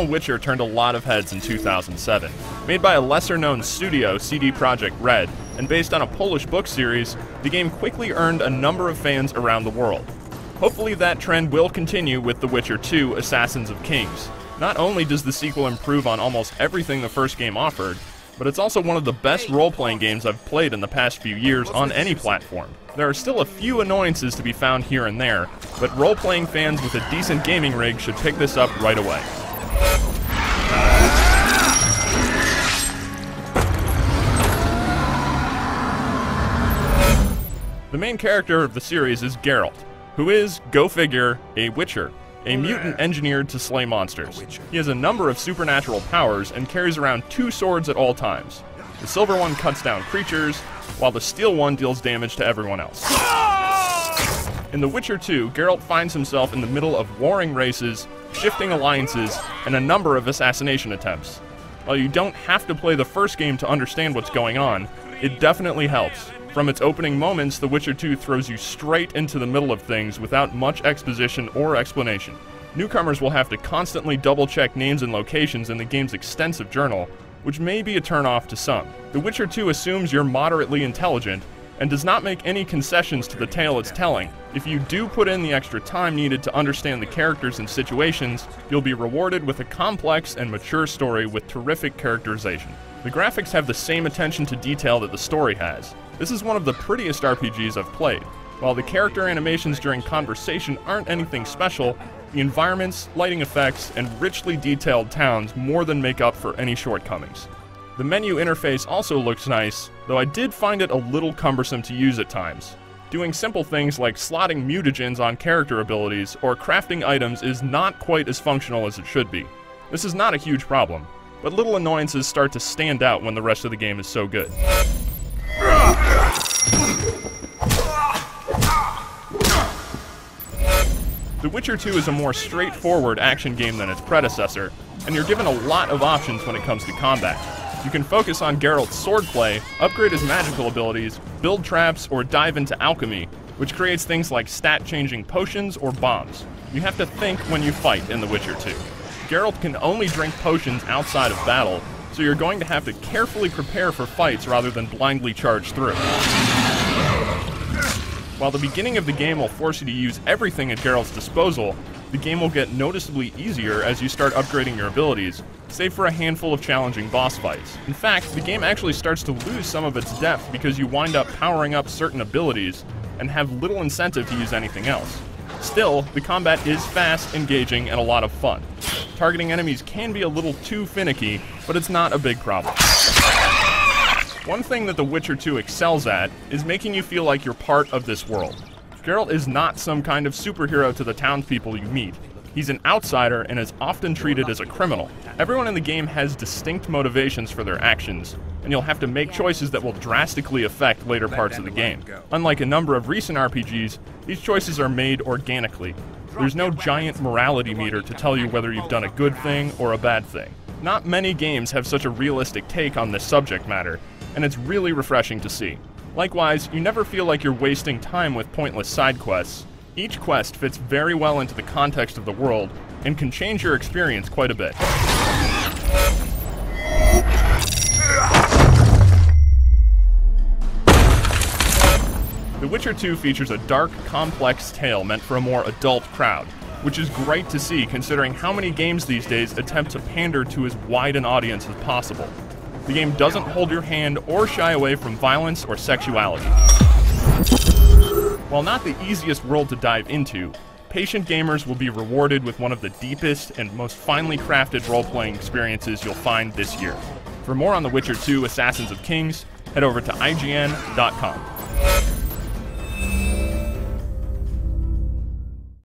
original Witcher turned a lot of heads in 2007. Made by a lesser-known studio, CD Projekt Red, and based on a Polish book series, the game quickly earned a number of fans around the world. Hopefully that trend will continue with The Witcher 2: Assassins of Kings. Not only does the sequel improve on almost everything the first game offered, but it's also one of the best role-playing games I've played in the past few years on any platform. There are still a few annoyances to be found here and there, but role-playing fans with a decent gaming rig should pick this up right away. The main character of the series is Geralt, who is, go figure, a Witcher, a mutant engineered to slay monsters. He has a number of supernatural powers and carries around 2 swords at all times. The silver one cuts down creatures, while the steel one deals damage to everyone else. In The Witcher 2, Geralt finds himself in the middle of warring races, shifting alliances, and a number of assassination attempts. While you don't have to play the first game to understand what's going on, it definitely helps. From its opening moments, The Witcher 2 throws you straight into the middle of things without much exposition or explanation. Newcomers will have to constantly double-check names and locations in the game's extensive journal, which may be a turn-off to some. The Witcher 2 assumes you're moderately intelligent, and does not make any concessions to the tale it's telling. If you do put in the extra time needed to understand the characters and situations, you'll be rewarded with a complex and mature story with terrific characterization. The graphics have the same attention to detail that the story has. This is one of the prettiest RPGs I've played. While the character animations during conversation aren't anything special, the environments, lighting effects, and richly detailed towns more than make up for any shortcomings. The menu interface also looks nice, though I did find it a little cumbersome to use at times. Doing simple things like slotting mutagens on character abilities or crafting items is not quite as functional as it should be. This is not a huge problem, but little annoyances start to stand out when the rest of the game is so good. The Witcher 2 is a more straightforward action game than its predecessor, and you're given a lot of options when it comes to combat. You can focus on Geralt's swordplay, upgrade his magical abilities, build traps, or dive into alchemy, which creates things like stat-changing potions or bombs. You have to think when you fight in The Witcher 2. Geralt can only drink potions outside of battle, so you're going to have to carefully prepare for fights rather than blindly charge through. While the beginning of the game will force you to use everything at Geralt's disposal, the game will get noticeably easier as you start upgrading your abilities, save for a handful of challenging boss fights. In fact, the game actually starts to lose some of its depth because you wind up powering up certain abilities and have little incentive to use anything else. Still, the combat is fast, engaging, and a lot of fun. Targeting enemies can be a little too finicky, but it's not a big problem. One thing that The Witcher 2 excels at is making you feel like you're part of this world. Geralt is not some kind of superhero to the townspeople you meet. He's an outsider and is often treated as a criminal. Everyone in the game has distinct motivations for their actions, and you'll have to make choices that will drastically affect later parts of the game. Unlike a number of recent RPGs, these choices are made organically. There's no giant morality meter to tell you whether you've done a good thing or a bad thing. Not many games have such a realistic take on this subject matter, and it's really refreshing to see. Likewise, you never feel like you're wasting time with pointless side quests. Each quest fits very well into the context of the world, and can change your experience quite a bit. The Witcher 2 features a dark, complex tale meant for a more adult crowd, which is great to see considering how many games these days attempt to pander to as wide an audience as possible. The game doesn't hold your hand or shy away from violence or sexuality. While not the easiest world to dive into, patient gamers will be rewarded with one of the deepest and most finely crafted role-playing experiences you'll find this year. For more on The Witcher 2: Assassins of Kings, head over to IGN.com.